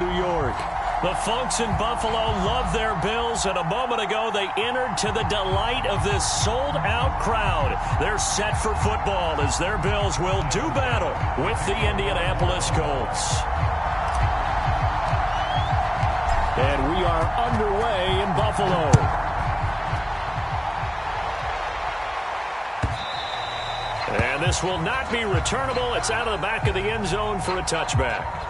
New York. The folks in Buffalo love their Bills, and a moment ago they entered to the delight of this sold-out crowd. They're set for football as their Bills will do battle with the Indianapolis Colts. And we are underway in Buffalo. And this will not be returnable. It's out of the back of the end zone for a touchback.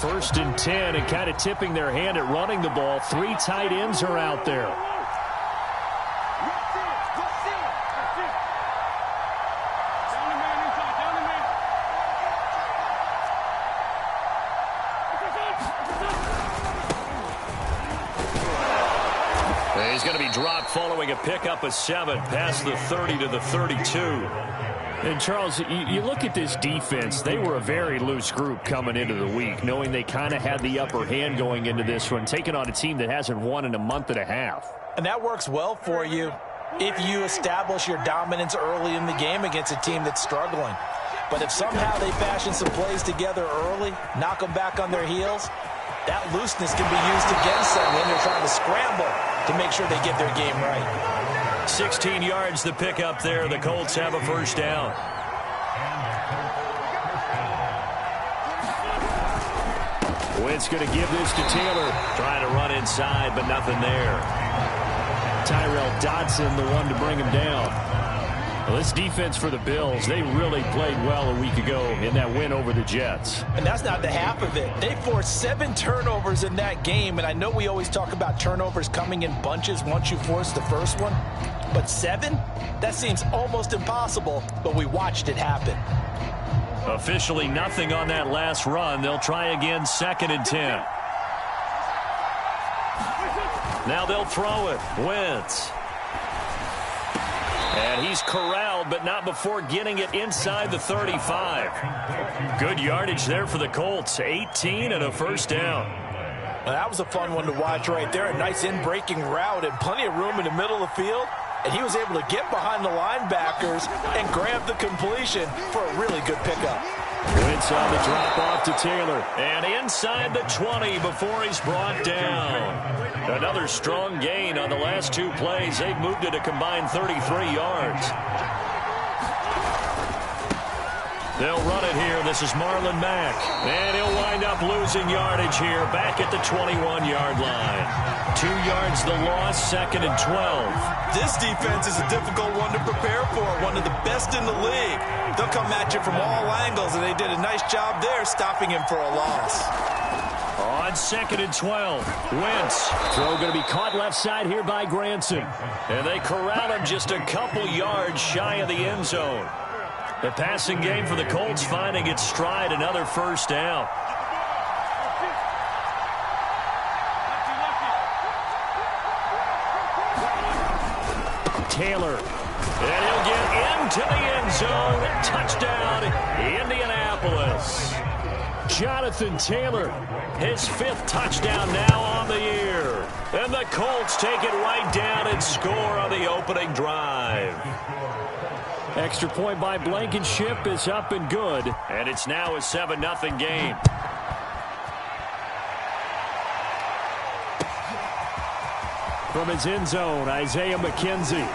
First and 10, and kind of tipping their hand at running the ball. Three tight ends are out there. He's going to be dropped following a pickup of 7 past the 30 to the 32. And, Charles, you look at this defense, they were a very loose group coming into the week, knowing they kind of had the upper hand going into this one, taking on a team that hasn't won in a month and a half. And that works well for you if you establish your dominance early in the game against a team that's struggling. But if somehow they fashion some plays together early, knock them back on their heels, that looseness can be used against them when they're trying to scramble to make sure they get their game right. 16 yards the pickup there. The Colts have a first down. Wentz going to give this to Taylor. Trying to run inside, but nothing there. Tyrell Dodson, the one to bring him down. Well, this defense for the Bills, they really played well a week ago in that win over the Jets. And that's not the half of it. They forced 7 turnovers in that game, and I know we always talk about turnovers coming in bunches once you force the first one. But 7? That seems almost impossible, but we watched it happen. Officially nothing on that last run. They'll try again, 2nd and 10. Now they'll throw it. Wentz. And he's corralled, but not before getting it inside the 35. Good yardage there for the Colts. 18 and a first down. Well, that was a fun one to watch right there. A nice in-breaking route and plenty of room in the middle of the field. And he was able to get behind the linebackers and grab the completion for a really good pickup. Wentz on the drop off to Taylor. And inside the 20 before he's brought down. Another strong gain on the last 2 plays. They've moved it a combined 33 yards. They'll run it here. This is Marlon Mack. And he'll wind up losing yardage here back at the 21-yard line. 2 yards the loss, 2nd and 12. This defense is a difficult one to prepare for, one of the best in the league. They'll come at you from all angles, and they did a nice job there stopping him for a loss. On 2nd and 12, Wentz. Throw going to be caught left side here by Granson. And they corral him just a couple yards shy of the end zone. The passing game for the Colts finding its stride, another first down. Taylor. And he'll get into the end zone. Touchdown, Indianapolis. Jonathan Taylor, his 5th touchdown now on the year. And the Colts take it right down and score on the opening drive. Extra point by Blankenship is up and good. And it's now a 7-0 game. From his end zone, Isaiah McKenzie.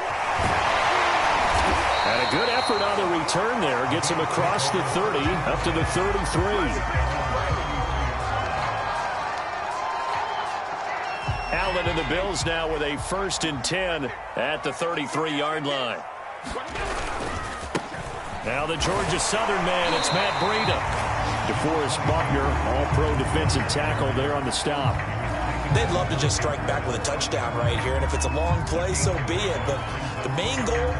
And a good effort on the return there. Gets him across the 30, up to the 33. Allen and the Bills now with a 1st and 10 at the 33-yard line. Now the Georgia Southern man, it's Matt Breida. DeForest Buckner, all-pro defensive tackle there on the stop. They'd love to just strike back with a touchdown right here, and if it's a long play, so be it. But the main goal,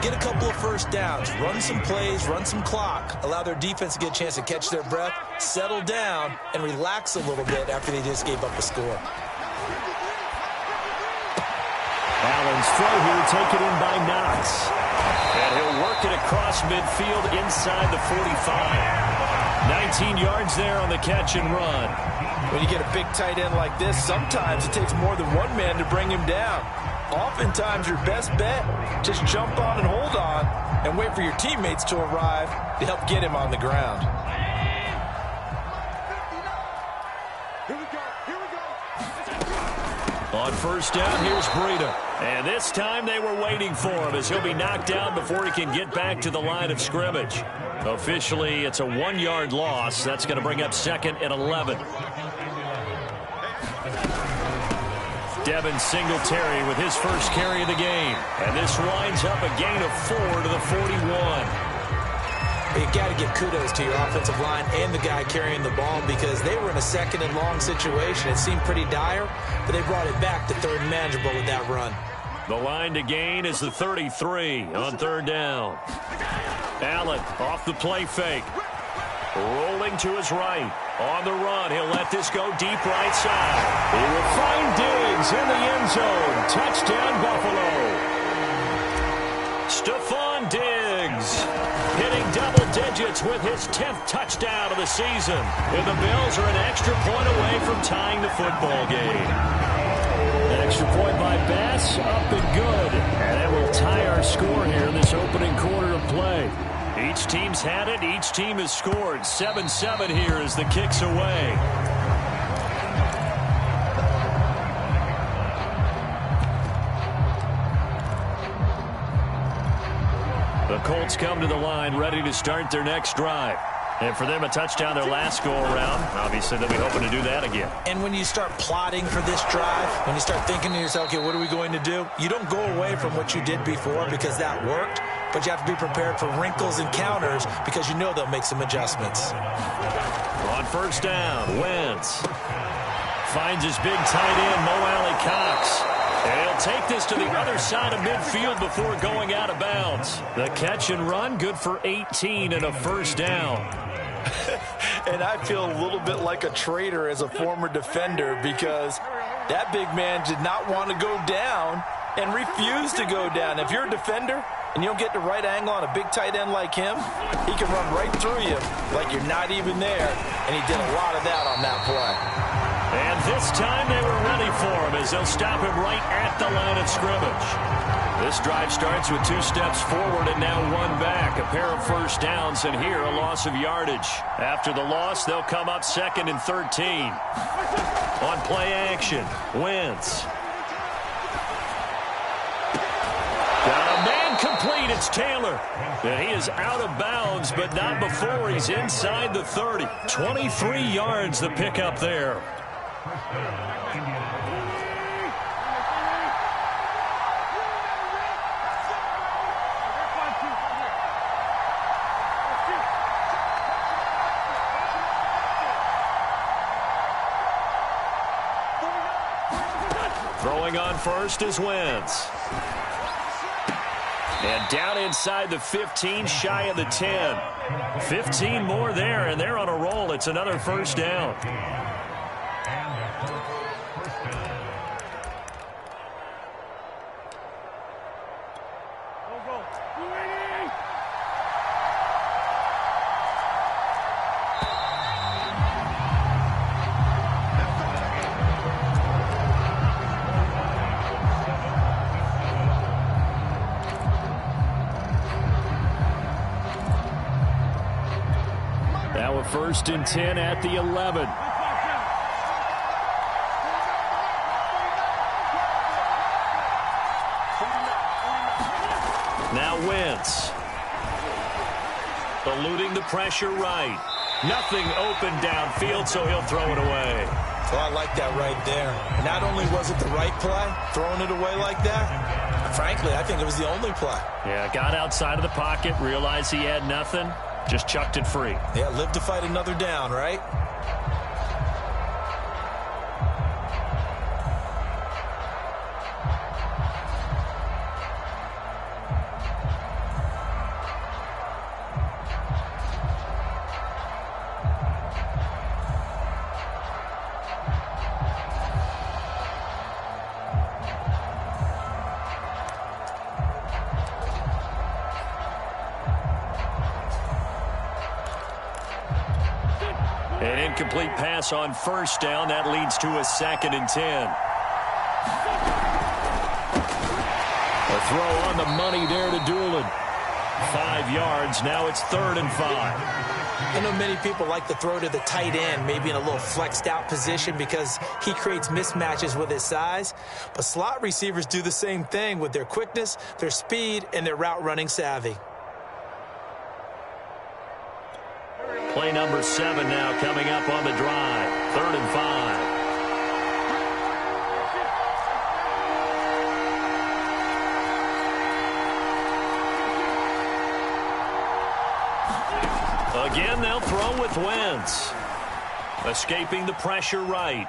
get a couple of first downs, run some plays, run some clock, allow their defense to get a chance to catch their breath, settle down, and relax a little bit after they just gave up a score. Allen's throw here taken in by Knox. And he'll work it across midfield inside the 45. 19 yards there on the catch and run. When you get a big tight end like this, sometimes it takes more than one man to bring him down. Oftentimes, your best bet, just jump on and hold on and wait for your teammates to arrive to help get him on the ground. On first down, here's Breida. And this time they were waiting for him as he'll be knocked down before he can get back to the line of scrimmage. Officially, it's a 1-yard loss. That's going to bring up 2nd and 11. Devin Singletary with his first carry of the game. And this winds up a gain of 4 to the 41. You got to give kudos to your offensive line and the guy carrying the ball because they were in a 2nd and long situation. It seemed pretty dire, but they brought it back to 3rd and manageable with that run. The line to gain is the 33 on 3rd down. Allen off the play fake. Rolling to his right. On the run, he'll let this go deep right side. He will find Diggs in the end zone. Touchdown, Buffalo. Stephon Diggs hitting double digits with his 10th touchdown of the season. And the Bills are an extra point away from tying the football game. An extra point by Bass, up and good. And that will tie our score here in this opening quarter of play. Each team's had it. Each team has scored. 7-7 here as the kick's away. The Colts come to the line ready to start their next drive. And for them, a touchdown their last go-around. Obviously, they'll be hoping to do that again. And when you start plotting for this drive, when you start thinking to yourself, okay, what are we going to do? You don't go away from what you did before because that worked, but you have to be prepared for wrinkles and counters because you know they'll make some adjustments. On first down, Wentz finds his big tight end, Mo Alley-Cox. And he'll take this to the other side of midfield before going out of bounds. The catch and run, good for 18 and a first down. And I feel a little bit like a traitor as a former defender because that big man did not want to go down and refused to go down. If you're a defender and you don't get the right angle on a big tight end like him, he can run right through you like you're not even there. And he did a lot of that on that play. And this time they were ready for him as they'll stop him right at the line of scrimmage. This drive starts with 2 steps forward and now 1 back. A pair of first downs and here a loss of yardage. After the loss, they'll come up 2nd and 13. On play action, Wentz. Got a man complete. It's Taylor. And he is out of bounds, but not before he's inside the 30. 23 yards the pickup there. Throwing on first is Wentz. And down inside the 15, shy of the 10. 15 more there, and they're on a roll. It's another first down. Now a 1st and 10 at the 11. Now Wentz. Eluding the pressure right. Nothing open downfield, so he'll throw it away. Well, I like that right there. Not only was it the right play, throwing it away like that, frankly, I think it was the only play. Yeah, got outside of the pocket, realized he had nothing, just chucked it free. Yeah, live to fight another down, right? An incomplete pass on first down. That leads to a 2nd and 10. A throw on the money there to Doolan. 5 yards. Now it's 3rd and 5. I know many people like to throw to the tight end, maybe in a little flexed out position because he creates mismatches with his size. But slot receivers do the same thing with their quickness, their speed, and their route running savvy. Play number 7 now coming up on the drive. 3rd and 5. Again, they'll throw with Wentz. Escaping the pressure right.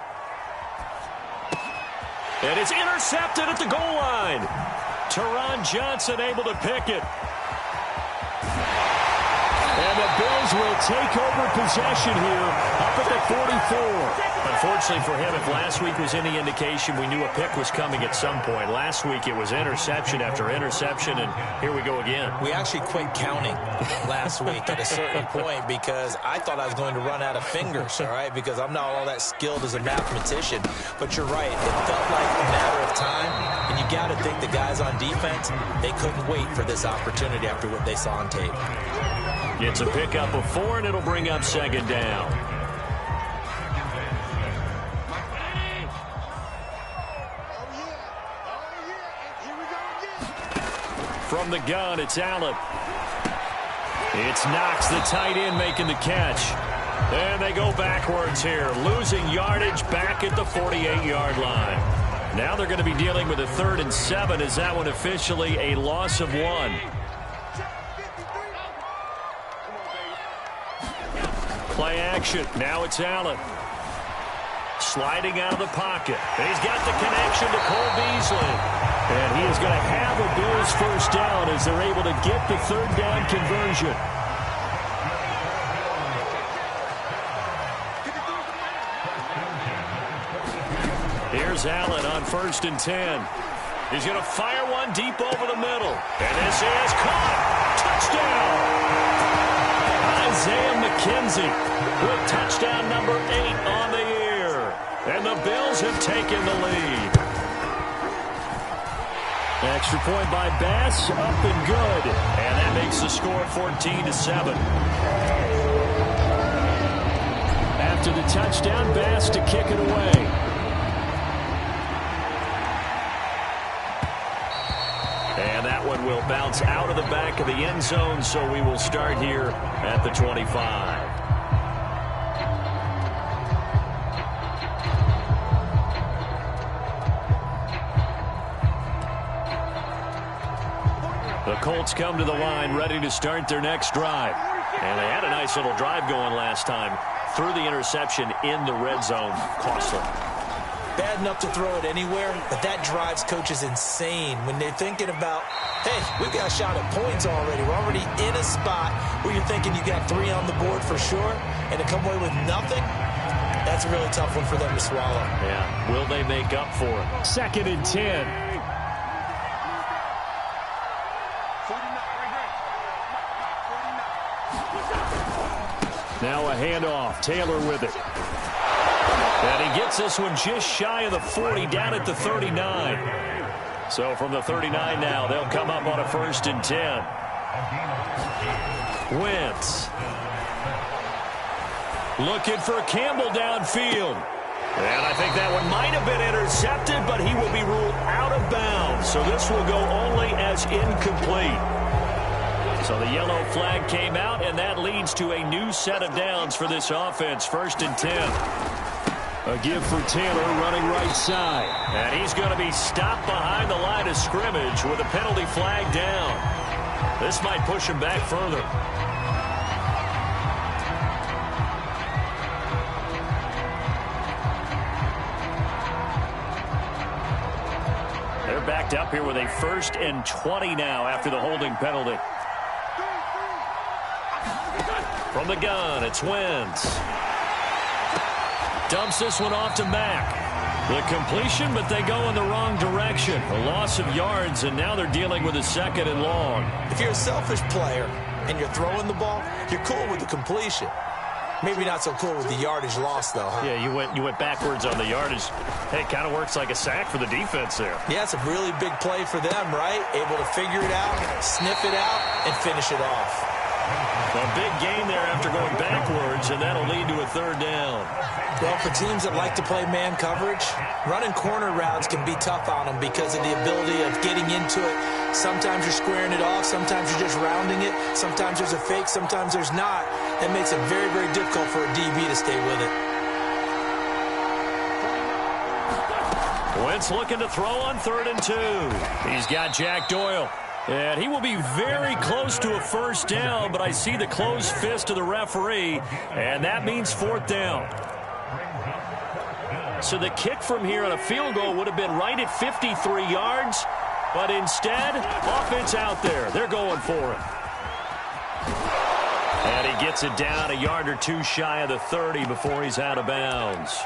And it's intercepted at the goal line. Taron Johnson able to pick it. And the Bills will take over possession here up at the 44. Unfortunately for him, if last week was any indication, we knew a pick was coming at some point. Last week it was interception after interception, and here we go again. We actually quit counting last week at a certain point because I thought I was going to run out of fingers, all right, because I'm not all that skilled as a mathematician. But you're right. It felt like a matter of time, and you got to think the guys on defense, they couldn't wait for this opportunity after what they saw on tape. Gets a pickup of 4, and it'll bring up 2nd down. From the gun, it's Allen. It's Knox, the tight end, making the catch. And they go backwards here, losing yardage back at the 48-yard line. Now they're going to be dealing with a 3rd and 7. Is that one officially a loss of 1? Play action. Now it's Allen. Sliding out of the pocket. He's got the connection to Cole Beasley. And he is going to have a Bills first down as they're able to get the 3rd down conversion. Here's Allen on 1st and 10. He's going to fire one deep over the middle. And this is caught. Touchdown. Isaiah McKenzie with touchdown number 8 on the year. And the Bills have taken the lead. Extra point by Bass, up and good. And that makes the score 14-7. After the touchdown, Bass to kick it away. And that one will bounce out of the back of the end zone, so we will start here at the 25. The Colts come to the line ready to start their next drive. And they had a nice little drive going last time. Threw the interception in the red zone. Costly. Bad enough to throw it anywhere, but that drives coaches insane when they're thinking about, hey, we've got a shot at points already. We're already in a spot where you're thinking you got 3 on the board for sure, and to come away with nothing, that's a really tough one for them to swallow. Yeah, will they make up for it? 2nd and 10. Now a handoff. Taylor with it. And he gets this one just shy of the 40, down at the 39. So from the 39 now, they'll come up on a 1st and 10. Wentz. Looking for Campbell downfield. And I think that one might have been intercepted, but he will be ruled out of bounds. So this will go only as incomplete. So the yellow flag came out, and that leads to a new set of downs for this offense. 1st and 10. A give for Taylor running right side. And he's going to be stopped behind the line of scrimmage with a penalty flag down. This might push him back further. They're backed up here with a 1st and 20 now after the holding penalty. From the gun, it's Wentz. Dumps this one off to Mack. The completion, but they go in the wrong direction. A loss of yards, and now they're dealing with a 2nd and long. If you're a selfish player and you're throwing the ball, you're cool with the completion. Maybe not so cool with the yardage loss, though. Huh? Yeah, you went backwards on the yardage. Hey, it kind of works like a sack for the defense there. Yeah, it's a really big play for them, right? Able to figure it out, sniff it out, and finish it off. A big gain there after going backwards, and that'll lead to a third down. Well, for teams that like to play man coverage, running corner routes can be tough on them because of the ability of getting into it. Sometimes you're squaring it off. Sometimes you're just rounding it. Sometimes there's a fake. Sometimes there's not. That makes it very, very difficult for a DB to stay with it. Wentz looking to throw on 3rd and 2. He's got Jack Doyle. And he will be very close to a first down, but I see the closed fist of the referee, and that means 4th down. So the kick from here on a field goal would have been right at 53 yards, but instead, offense out there. They're going for it. And he gets it down a yard or two shy of the 30 before he's out of bounds.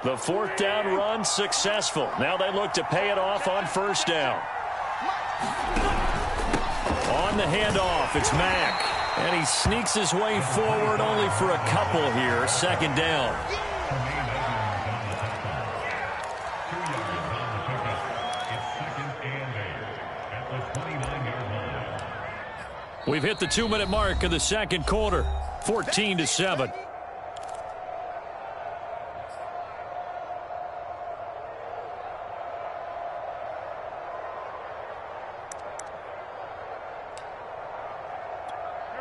The 4th down run successful. Now they look to pay it off on 1st down. On the handoff, it's Mack. And he sneaks his way forward only for a couple here. 2nd down. We've hit the 2-minute mark of the 2nd quarter. 14-7.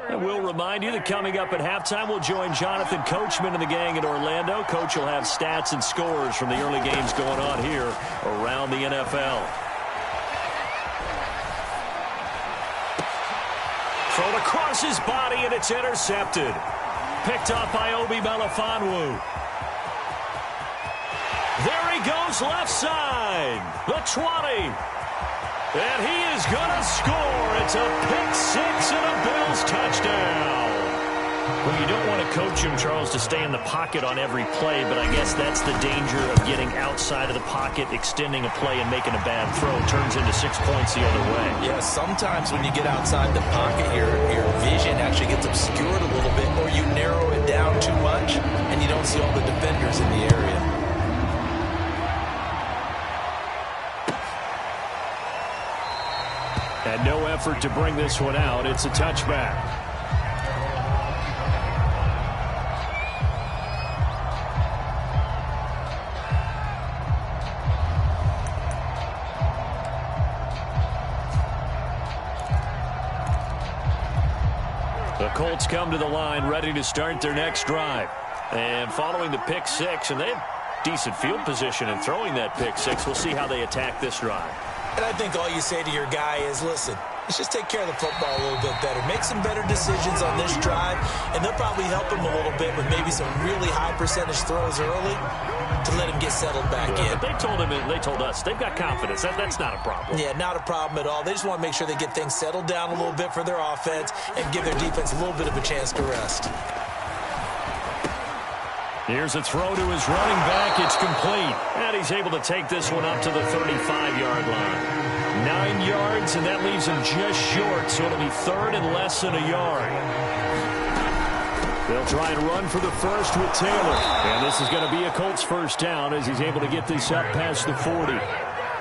And we'll remind you that coming up at halftime, we'll join Jonathan Coachman and the gang in Orlando. Coach will have stats and scores from the early games going on here around the NFL. Thrown across his body, and it's intercepted. Picked up by Obi Melifonwu. There he goes, left side. The 20. And he is going to score. It's a pick six and a Bills touchdown. Well, you don't want to coach him, Charles, to stay in the pocket on every play, but I guess that's the danger of getting outside of the pocket, extending a play, and making a bad throw. Turns into 6 points the other way. Yeah, sometimes when you get outside the pocket, your vision actually gets obscured a little bit, or you narrow it down too much, and you don't see all the defenders in the area. And no effort to bring this one out. It's a touchback. The Colts come to the line ready to start their next drive. And following the pick six, and they have decent field position in throwing that pick six. We'll see how they attack this drive. And I think all you say to your guy is, listen, let's just take care of the football a little bit better. Make some better decisions on this drive, and they'll probably help him a little bit with maybe some really high percentage throws early to let him get settled back in. But they told him, they told us, they've got confidence. That's not a problem. Yeah, not a problem at all. They just want to make sure they get things settled down a little bit for their offense and give their defense a little bit of a chance to rest. Here's a throw to his running back. It's complete. And he's able to take this one up to the 35-yard line. 9 yards, and that leaves him just short, so it'll be third and less than a yard. They'll try and run for the first with Taylor. And this is going to be a Colts first down as he's able to get this up past the 40.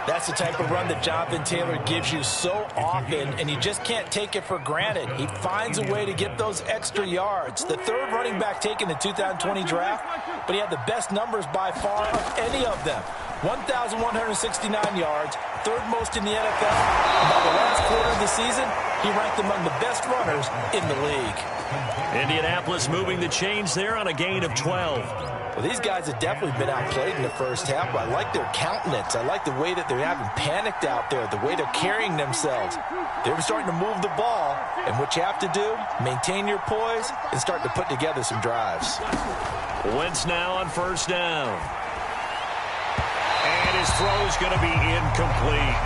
That's the type of run that Jonathan Taylor gives you so often, and you just can't take it for granted. He finds a way to get those extra yards. The third running back taken in the 2020 draft, but he had the best numbers by far of any of them. 1,169 yards, third most in the NFL. And by the last quarter of the season, he ranked among the best runners in the league. Indianapolis moving the chains there on a gain of 12. Well, these guys have definitely been outplayed in the first half, but I like their countenance. I like the way that they haven't panicked out there, the way they're carrying themselves. They're starting to move the ball, and what you have to do, maintain your poise and start to put together some drives. Wentz now on first down. And his throw's going to be incomplete.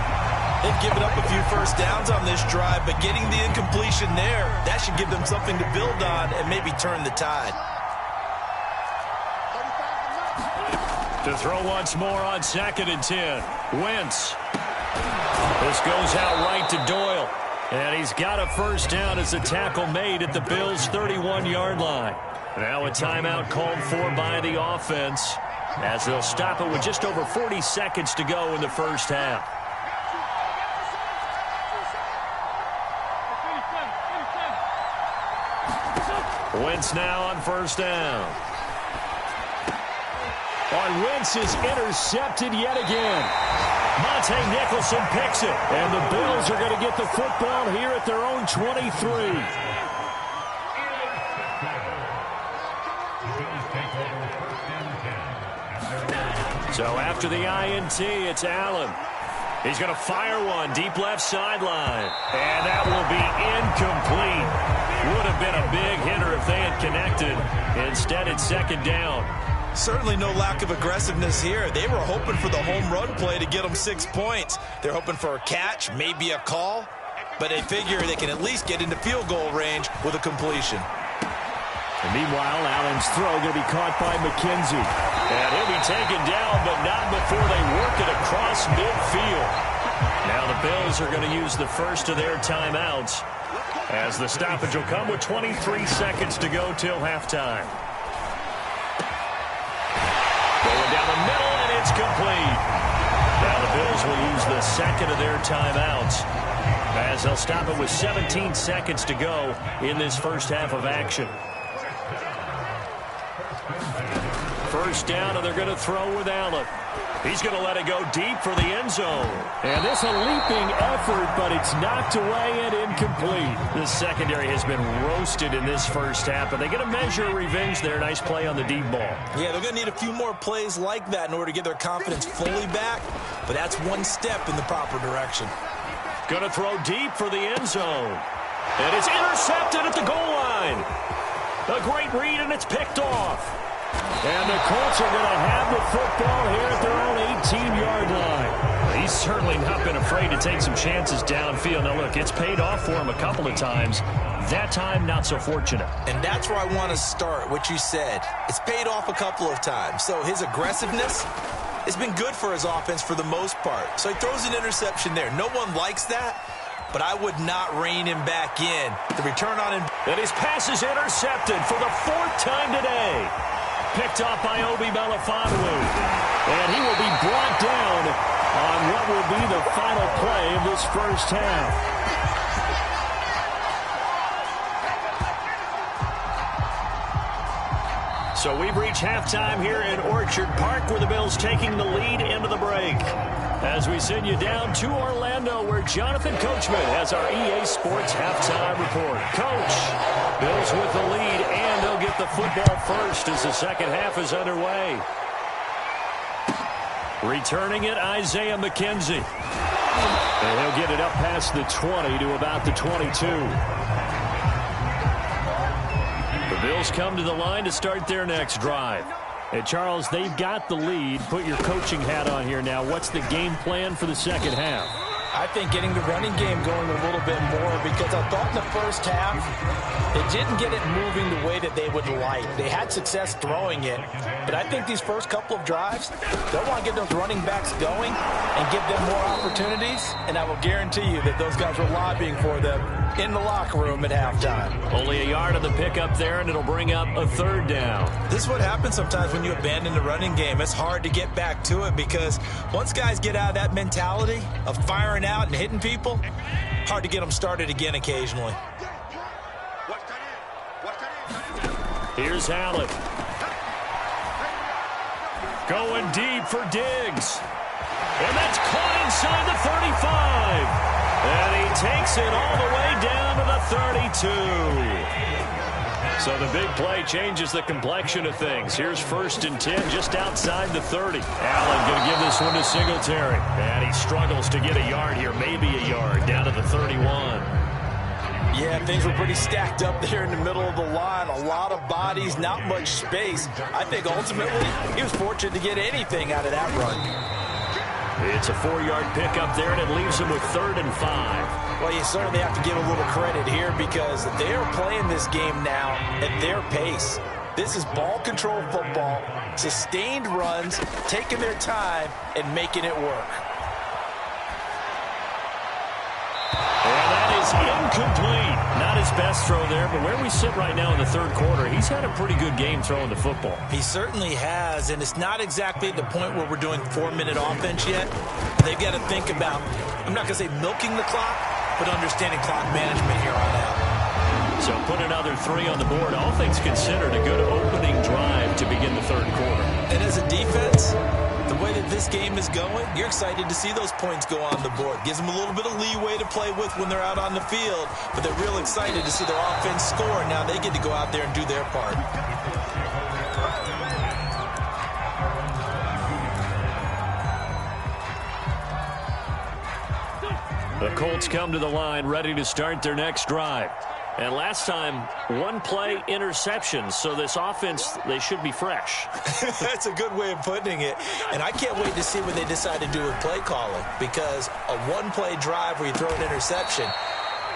They've given up a few first downs on this drive, but getting the incompletion there, that should give them something to build on and maybe turn the tide. To throw once more on 2nd and 10. Wentz. This goes out right to Doyle. And he's got a first down as the tackle made at the Bills' 31-yard line. Now a timeout called for by the offense as they'll stop it with just over 40 seconds to go in the first half. Wentz now on first down. Wentz is intercepted yet again. Monte Nicholson picks it. And the Bills are going to get the football here at their own 23. So after the INT, it's Allen. He's going to fire one deep left sideline. And that will be incomplete. Would have been a big hitter if they had connected. Instead, it's second down. Certainly no lack of aggressiveness here. They were hoping for the home run play to get them 6 points. They're hoping for a catch, maybe a call, but they figure they can at least get into field goal range with a completion. And meanwhile, Allen's throw going to be caught by McKenzie. And he'll be taken down, but not before they work it across midfield. Now the Bills are going to use the first of their timeouts as the stoppage will come with 23 seconds to go till halftime. Going down the middle, and it's complete. Now the Bills will use the second of their timeouts as they'll stop it with 17 seconds to go in this first half of action. First down, and they're going to throw with Allen. He's going to let it go deep for the end zone. And this a leaping effort, but it's knocked away and incomplete. The secondary has been roasted in this first half, but they get a measure of revenge there. Nice play on the deep ball. Yeah, they're going to need a few more plays like that in order to get their confidence fully back, but that's one step in the proper direction. Going to throw deep for the end zone. And it's intercepted at the goal line. A great read, and it's picked off. And the Colts are going to have the football here at their own 18-yard line. He's certainly not been afraid to take some chances downfield. Now, look, it's paid off for him a couple of times. That time, not so fortunate. And that's where I want to start, what you said. It's paid off a couple of times. So his aggressiveness has been good for his offense for the most part. So he throws an interception there. No one likes that, but I would not rein him back in. The return on him. And his pass is intercepted for the 4th time today. Picked off by Obi Melifonwu. And he will be brought down on what will be the final play of this first half. So we've reached halftime here in Orchard Park, where the Bills taking the lead into the break. As we send you down to Orlando, where Jonathan Coachman has our EA Sports halftime report. Coach, Bills with the lead, and they'll get the football first as the second half is underway. Returning it, Isaiah McKenzie. And he'll get it up past the 20 to about the 22. The Bills come to the line to start their next drive. And Charles, they've got the lead. Put your coaching hat on here now. What's the game plan for the second half? I think getting the running game going a little bit more, because I thought in the first half they didn't get it moving the way that they would like. They had success throwing it, but I think these first couple of drives, they'll want to get those running backs going and give them more opportunities, and I will guarantee you that those guys were lobbying for them in the locker room at halftime. Only a yard on the pickup there, and it'll bring up a third down. This is what happens sometimes when you abandon the running game. It's hard to get back to it, because once guys get out of that mentality of firing out and hitting people, hard to get them started again occasionally. Here's Allen. Going deep for Diggs. And that's caught inside the 35. And he takes it all the way down to the 32. So the big play changes the complexion of things. Here's 1st and 10 just outside the 30. Allen going to give this one to Singletary. And he struggles to get a yard here, maybe a yard, down to the 31. Yeah, things were pretty stacked up there in the middle of the line. A lot of bodies, not much space. I think ultimately he was fortunate to get anything out of that run. It's a 4-yard pickup there, and it leaves him with 3rd and 5. Well, you certainly have to give a little credit here, because they're playing this game now at their pace. This is ball control football, sustained runs, taking their time and making it work. And that is is incomplete. Not his best throw there, but where we sit right now in the third quarter, he's had a pretty good game throwing the football. He certainly has, and it's not exactly at the point where we're doing 4-minute offense yet. They've got to think about, I'm not going to say milking the clock, but understanding clock management here on out. So put another 3 on the board. All things considered, a good opening drive to begin the third quarter. And as a defense, the way that this game is going, you're excited to see those points go on the board. Gives them a little bit of leeway to play with when they're out on the field, but they're real excited to see their offense score. Now they get to go out there and do their part. The Colts come to the line ready to start their next drive. And last time, 1-play interception. So this offense, they should be fresh. That's a good way of putting it. And I can't wait to see what they decide to do with play calling. Because a 1-play drive where you throw an interception,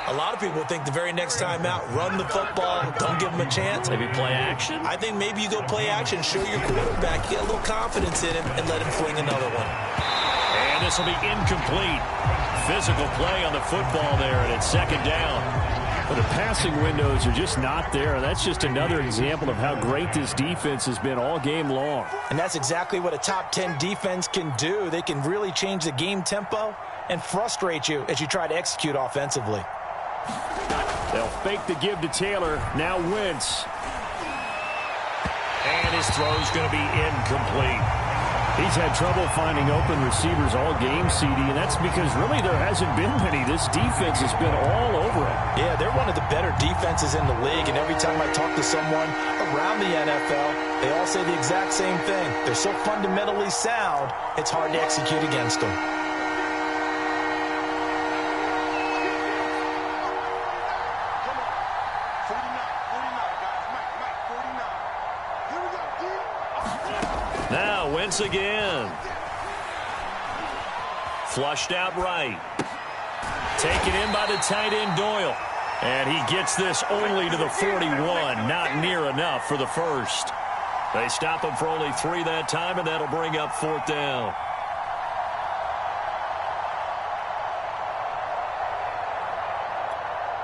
a lot of people think the very next time out, run the football, don't give them a chance. Maybe play action? I think maybe you go play action, show your quarterback, get a little confidence in him, and let him fling another one. And this will be incomplete. Physical play on the football there, and it's second down. But the passing windows are just not there. That's just another example of how great this defense has been all game long. And that's exactly what a top 10 defense can do. They can really change the game tempo and frustrate you as you try to execute offensively. They'll fake the give to Taylor. Now Wentz. And his throw's going to be incomplete. He's had trouble finding open receivers all game, CD, and that's because really there hasn't been many. This defense has been all over him. Yeah, they're one of the better defenses in the league, and every time I talk to someone around the NFL, they all say the exact same thing. They're so fundamentally sound, it's hard to execute against them. Now Wentz again. Flushed out right. Taken in by the tight end Doyle. And he gets this only to the 41. Not near enough for the first. They stop him for only 3 that time, and that'll bring up 4th down.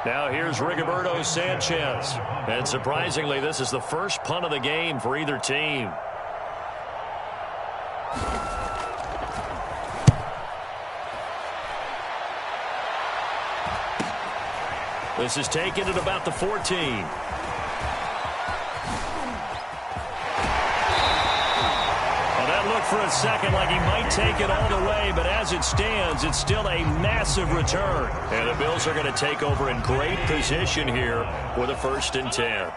Now here's Rigoberto Sanchez. And surprisingly, this is the first punt of the game for either team. This is taken at about the 14. Well, that looked for a second like he might take it all the way, but as it stands, it's still a massive return. And the Bills are going to take over in great position here with a 1st and 10.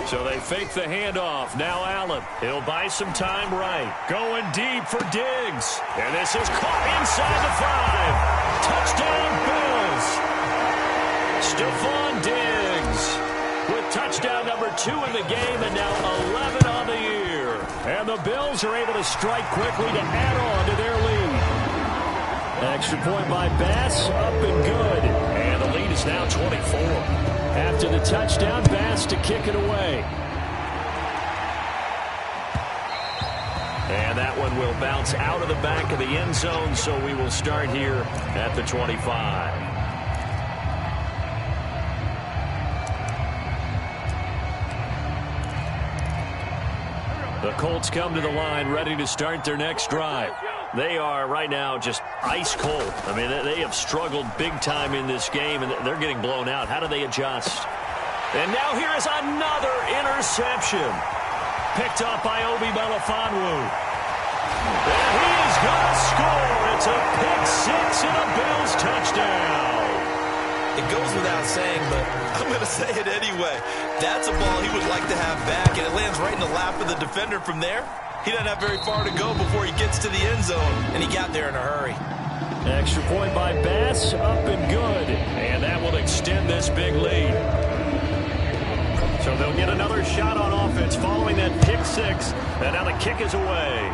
So they fake the handoff. Now Allen. He'll buy some time right. Going deep for Diggs. And this is caught inside the 5. Touchdown Bills. Stephon Diggs with touchdown number 2 in the game and now 11 on the year. And the Bills are able to strike quickly to add on to their lead. Extra point by Bass, up and good. And the lead is now 24. After the touchdown, Bass to kick it away. And that one will bounce out of the back of the end zone, so we will start here at the 25. The Colts come to the line ready to start their next drive. They are right now just ice cold. I mean, they have struggled big time in this game, and they're getting blown out. How do they adjust? And now here is another interception. Picked off by Obi Melifonwu. And he is going to score. It's a pick-6 and a Bills touchdown. It goes without saying, but I'm going to say it anyway. That's a ball he would like to have back, and it lands right in the lap of the defender from there. He doesn't have very far to go before he gets to the end zone, and he got there in a hurry. Extra point by Bass, up and good. And that will extend this big lead. So they'll get another shot on offense following that pick-6, and now the kick is away.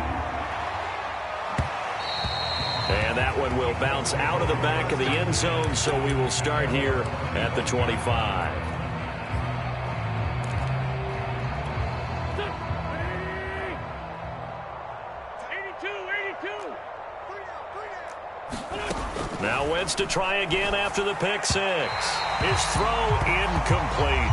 And that one will bounce out of the back of the end zone, so we will start here at the 25. Now Wentz to try again after the pick six. His throw incomplete.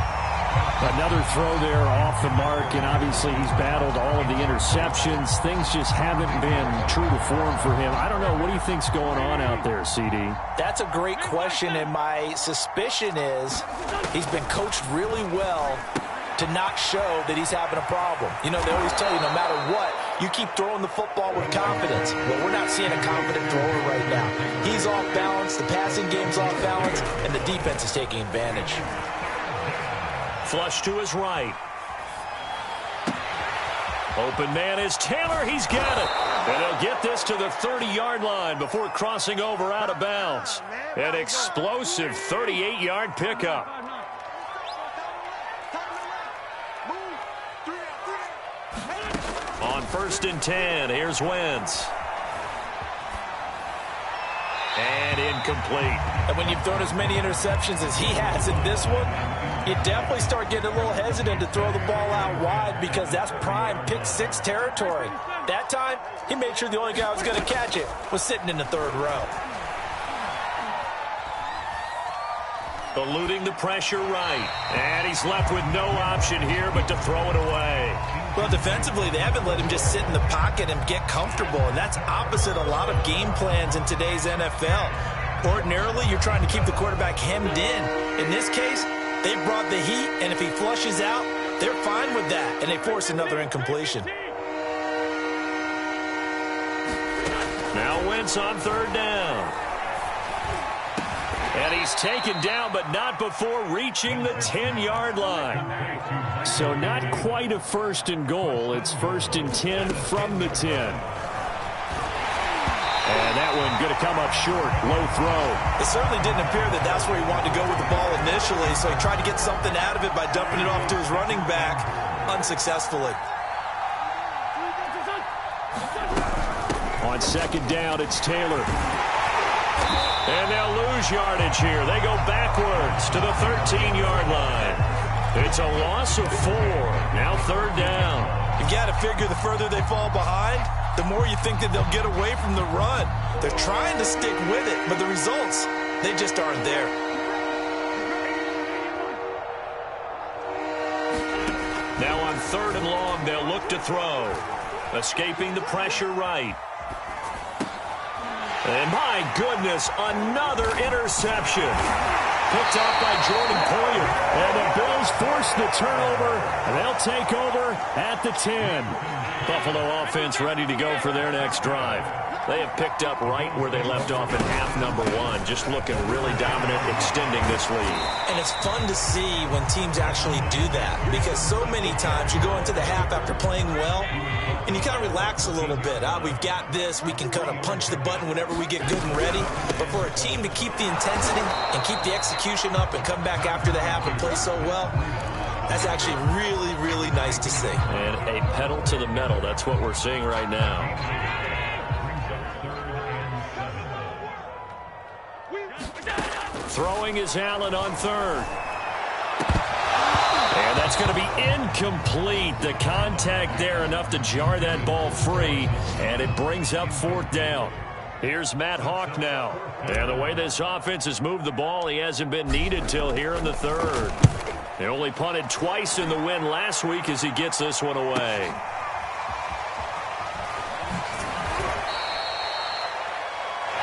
Another throw there off the mark, and obviously he's battled all of the interceptions. Things just haven't been true to form for him. I don't know. What do you think's going on out there, CD? That's a great question, and my suspicion is he's been coached really well to not show that he's having a problem. You know, they always tell you no matter what, you keep throwing the football with confidence. Well, we're not seeing a confident thrower right now. He's off balance, the passing game's off balance, and the defense is taking advantage. Flush to his right. Open man is Taylor. He's got it. And he'll get this to the 30-yard line before crossing over out of bounds. An explosive 38-yard pickup. On 1st and 10, here's Wentz. And incomplete. And when you've thrown as many interceptions as he has in this one, you definitely start getting a little hesitant to throw the ball out wide because that's prime pick six territory. That time, he made sure the only guy who was going to catch it was sitting in the third row. Eluding the pressure right. And he's left with no option here but to throw it away. Well, defensively, they haven't let him just sit in the pocket and get comfortable, and that's opposite a lot of game plans in today's NFL. Ordinarily, you're trying to keep the quarterback hemmed in. In this case, they brought the heat, and if he flushes out, they're fine with that, and they force another incompletion. Now Wentz on 3rd down. And he's taken down, but not before reaching the 10-yard line. So not quite a 1st and goal. It's 1st and 10 from the 10. And that one going to come up short. Low throw. It certainly didn't appear that that's where he wanted to go with the ball initially, so he tried to get something out of it by dumping it off to his running back unsuccessfully. On 2nd down, it's Taylor. And they'll lose yardage here. They go backwards to the 13-yard line. It's a loss of 4. Now 3rd down. You got to figure the further they fall behind, the more you think that they'll get away from the run. They're trying to stick with it, but the results, they just aren't there. Now on 3rd and long, they'll look to throw. Escaping the pressure right. And my goodness, another interception. Picked off by Jordan Poyer. And the Bills force the turnover, and they'll take over at the 10. Buffalo offense ready to go for their next drive. They have picked up right where they left off in half number 1, just looking really dominant, extending this lead. And it's fun to see when teams actually do that, because so many times you go into the half after playing well, and you kind of relax a little bit. We've got this. We can kind of punch the button whenever we get good and ready. But for a team to keep the intensity and keep the execution up and come back after the half and play so well, that's actually really, really nice to see. And a pedal to the metal. That's what we're seeing right now. Throwing is Allen on 3rd. And that's going to be incomplete. The contact there enough to jar that ball free. And it brings up 4th down. Here's Matt Hawk now. And the way this offense has moved the ball, he hasn't been needed till here in the 3rd. They only punted twice in the win last week as he gets this one away.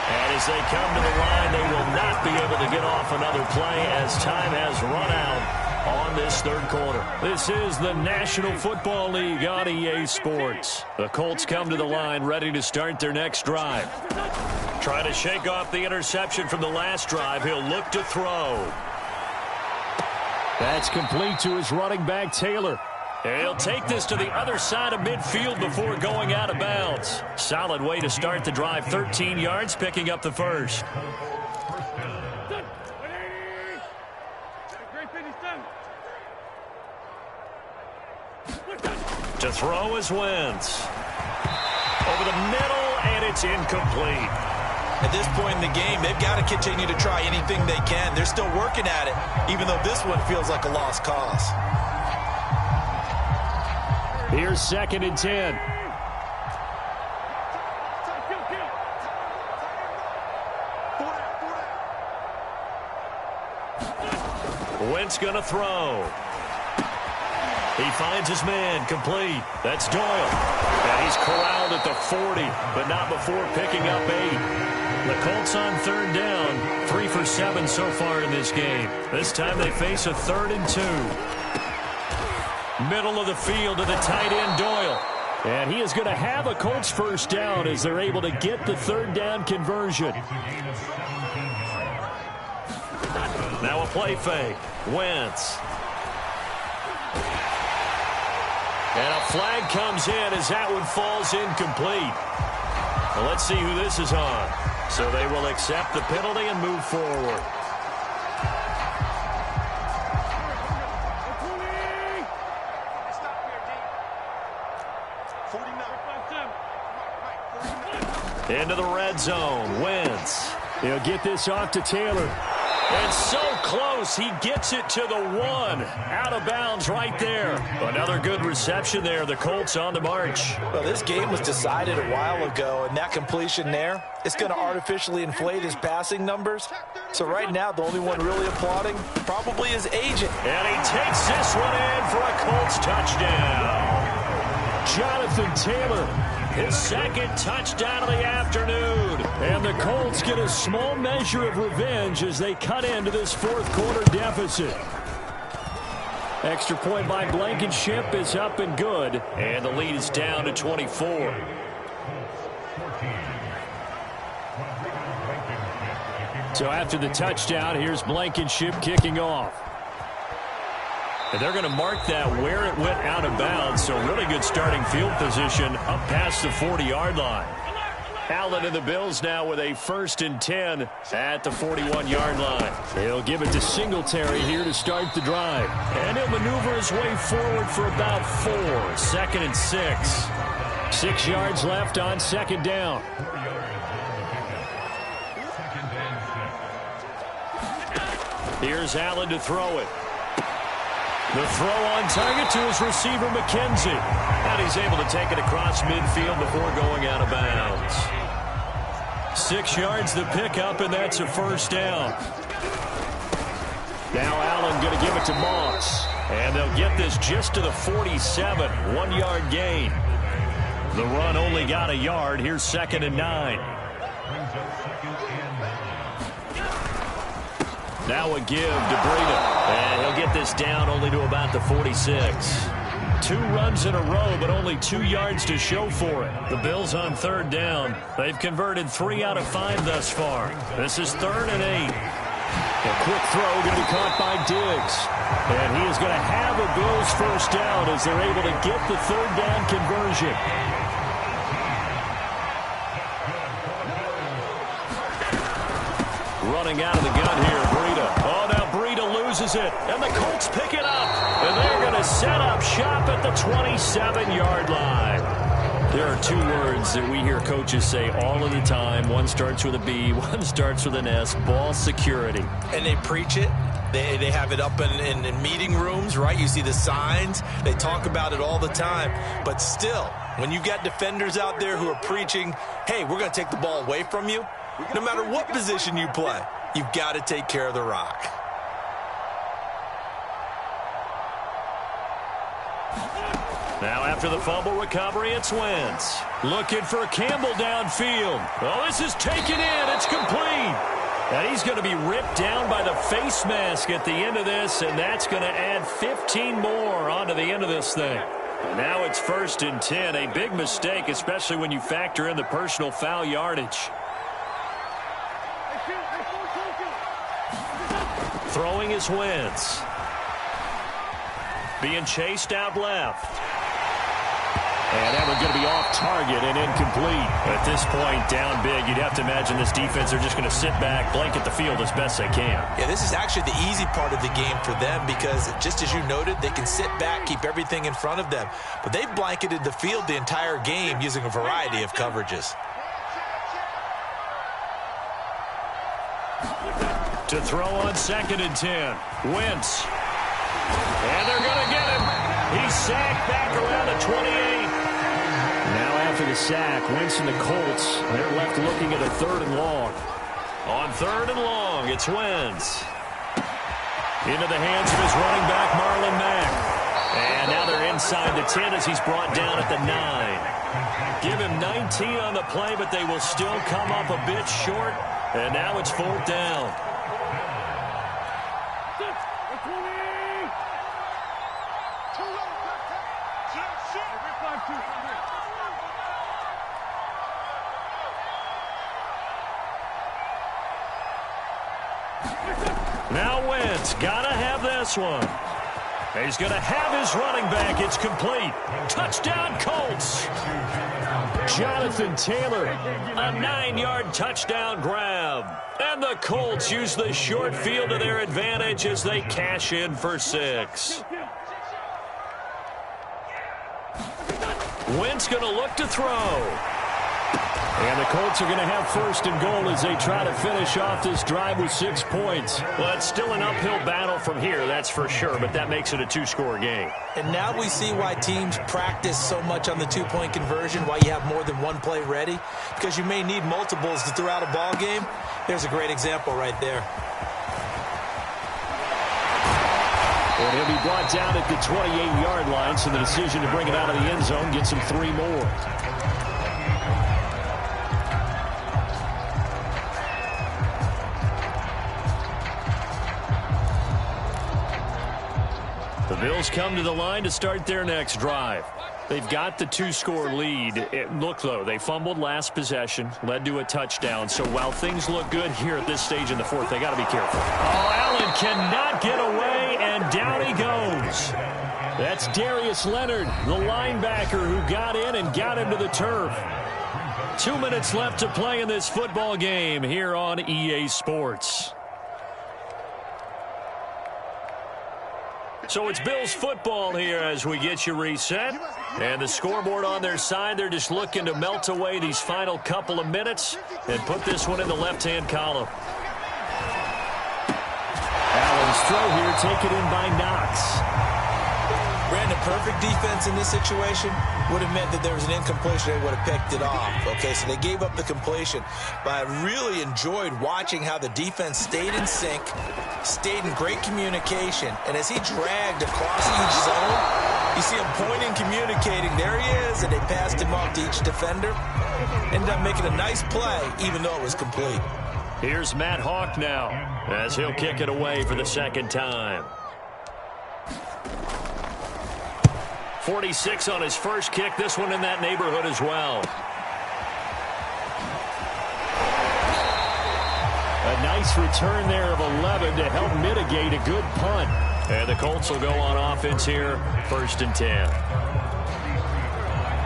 As they come to the line, they will not be able to get off another play as time has run out on this 3rd quarter. This is the National Football League on EA Sports. The Colts come to the line ready to start their next drive. Trying to shake off the interception from the last drive. He'll look to throw. That's complete to his running back, Taylor. He'll take this to the other side of midfield before going out of bounds. Solid way to start the drive. 13 yards, picking up the 1st. To throw is Wentz. Over the middle, and it's incomplete. At this point in the game, they've got to continue to try anything they can. They're still working at it, even though this one feels like a lost cause. Here's 2nd and 10. Wentz going to throw. He finds his man, complete. That's Doyle. And he's corralled at the 40, but not before picking up 8. The Colts on 3rd down, 3 for 7 so far in this game. This time they face a 3rd and 2. Middle of the field to the tight end, Doyle. And he is going to have a Colts first down as they're able to get the 3rd down conversion. Now a play fake. Wentz. And a flag comes in as that one falls incomplete. Well, let's see who this is on. So they will accept the penalty and move forward. Into the red zone. Wentz. He'll get this off to Taylor. And so close, he gets it to the 1. Out of bounds right there. Another good reception there. The Colts on the march. Well, this game was decided a while ago, and that completion there, it's going to artificially inflate his passing numbers. So right now, the only one really applauding probably his agent. And he takes this one in for a Colts touchdown. Jonathan Taylor, his 2nd touchdown of the afternoon. And the Colts get a small measure of revenge as they cut into this 4th quarter deficit. Extra point by Blankenship is up and good. And the lead is down to 24. So after the touchdown, here's Blankenship kicking off. And they're going to mark that where it went out of bounds. So really good starting field position up past the 40-yard line. Allen and the Bills now with a 1st and 10 at the 41-yard line. He'll give it to Singletary here to start the drive. And he'll maneuver his way forward for about 4. 2nd and 6. 6 yards left on 2nd down. Here's Allen to throw it. The throw on target to his receiver, McKenzie. And he's able to take it across midfield before going out of bounds. 6 yards the pickup, and that's a 1st down. Now Allen going to give it to Moss. And they'll get this just to the 47. 1-yard gain. The run only got a yard. Here's 2nd and 9. Now a give to Breida. And he'll get this down only to about the 46. 2 runs in a row, but only 2 yards to show for it. The Bills on 3rd down. They've converted 3 out of 5 thus far. This is 3rd and 8. A quick throw going to be caught by Diggs. And he is going to have a Bills first down as they're able to get the 3rd down conversion. Running out of the gun here, Breida. Oh, now Breida loses it, and the Colts pick it up. And they're going to set up shop at the 27-yard line. There are 2 words that we hear coaches say all of the time. One starts with a B, one starts with an S, ball security. And they preach it. They have it up in meeting rooms, right? You see the signs. They talk about it all the time. But still, when you got defenders out there who are preaching, hey, we're going to take the ball away from you, no matter what position you play, you've got to take care of the rock. Now after the fumble recovery, it's Wentz. Looking for Campbell downfield. Oh, this is taken in. It's complete. And he's going to be ripped down by the face mask at the end of this, and that's going to add 15 more onto the end of this thing. And now it's 1st and 10. A big mistake, especially when you factor in the personal foul yardage. Throwing is Wentz. Being chased out left. And that one's going to be off target and incomplete. At this point, down big, you'd have to imagine this defense are just going to sit back, blanket the field as best they can. Yeah, this is actually the easy part of the game for them because, just as you noted, they can sit back, keep everything in front of them. But they've blanketed the field the entire game using a variety of coverages. To throw on 2nd and 10. Wentz. And they're going to get him. He's sacked back around the 28. Now after the sack, Wentz and the Colts, they're left looking at a 3rd and long. On On 3rd and long, it's Wentz. Into the hands of his running back, Marlon Mack. And now they're inside the 10 as he's brought down at the 9. Give him 19 on the play, but they will still come up a bit short. And now it's 4th down. Now Wentz, gotta have this one. He's going to have his running back. It's complete. Touchdown, Colts. Jonathan Taylor, a 9-yard touchdown grab. And the Colts use the short field to their advantage as they cash in for 6. Wentz going to look to throw. And the Colts are going to have 1st and goal as they try to finish off this drive with 6 points. Well, it's still an uphill battle from here, that's for sure, but that makes it a 2-score game. And now we see why teams practice so much on the 2-point conversion, why you have more than one play ready, because you may need multiples to throw out a ball game. There's a great example right there. And he'll be brought down at the 28-yard line, so the decision to bring it out of the end zone gets him 3 more. The Bills come to the line to start their next drive. They've got the 2-score lead. Look, though, they fumbled last possession, led to a touchdown. So while things look good here at this stage in the 4th, they got to be careful. Oh, Allen cannot get away, and down he goes. That's Darius Leonard, the linebacker who got in and got him to the turf. 2 minutes left to play in this football game here on EA Sports. So it's Bills football here as we get you reset. And the scoreboard on their side, they're just looking to melt away these final couple of minutes and put this one in the left-hand column. Allen's throw here taken in by Knox. Brandon, perfect defense in this situation would have meant that there was an incompletion. They would have picked it off. Okay, so they gave up the completion. But I really enjoyed watching how the defense stayed in sync, stayed in great communication. And as he dragged across each zone, you see him pointing, communicating. There he is, and they passed him off to each defender. Ended up making a nice play, even though it was complete. Here's Matt Hawk now as he'll kick it away for the 2nd time. 46 on his first kick. This one in that neighborhood as well. A nice return there of 11 to help mitigate a good punt. And the Colts will go on offense here, 1st and 10.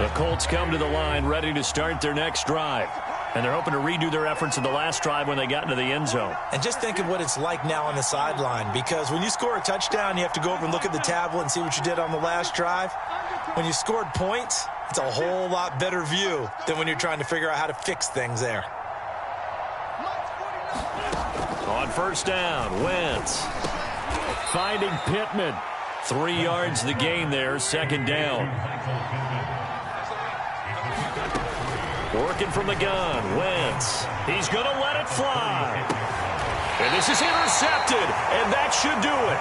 The Colts come to the line ready to start their next drive. And they're hoping to redo their efforts in the last drive when they got into the end zone. And just think of what it's like now on the sideline, because when you score a touchdown, you have to go over and look at the tablet and see what you did on the last drive. When you scored points, it's a whole lot better view than when you're trying to figure out how to fix things there. On 1st down, Wentz finding Pittman. 3 yards the gain there, 2nd down. Working from the gun, Wentz. He's going to let it fly. And this is intercepted, and that should do it.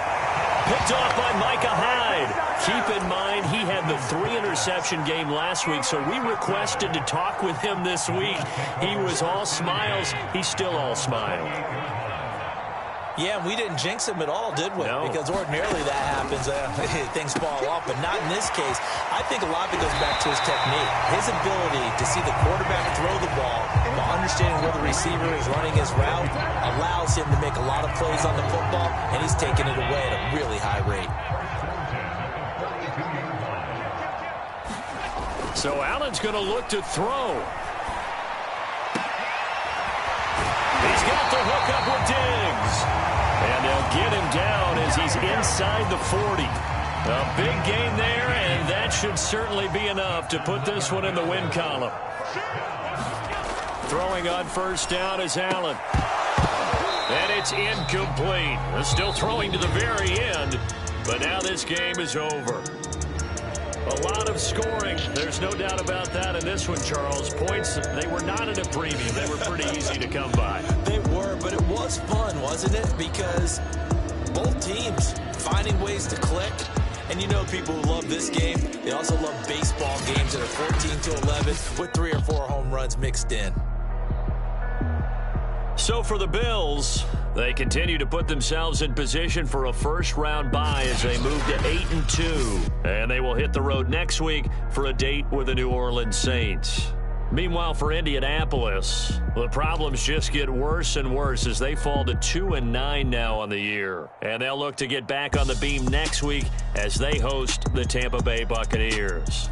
Picked off by Micah Hyde. Keep in mind, he had the 3-interception game last week, so we requested to talk with him this week. He was all smiles. He's still all smile. Yeah, and we didn't jinx him at all, did we? No. Because ordinarily that happens. Things fall off, but not in this case. I think a lot of it goes back to his technique. His ability to see the quarterback throw the ball while understanding where the receiver is running his route allows him to make a lot of plays on the football, and he's taking it away at a really high rate. So Allen's going to look to throw. He's got the hook up with Diggs. And they'll get him down as he's inside the 40. A big gain there, and that should certainly be enough to put this one in the win column. Throwing on 1st down is Allen. And it's incomplete. They're still throwing to the very end, but now this game is over. A lot of scoring. There's no doubt about that in this one, Charles. Points, they were not at a premium. They were pretty easy to come by. They were, but it wasn't it? Because both teams finding ways to click. And you know people who love this game, they also love baseball games that are 14-11 with 3 or 4 home runs mixed in. So for the Bills, they continue to put themselves in position for a first-round bye as they move to 8-2. And they will hit the road next week for a date with the New Orleans Saints. Meanwhile, for Indianapolis, the problems just get worse and worse as they fall to 2-9 now on the year. And they'll look to get back on the beam next week as they host the Tampa Bay Buccaneers.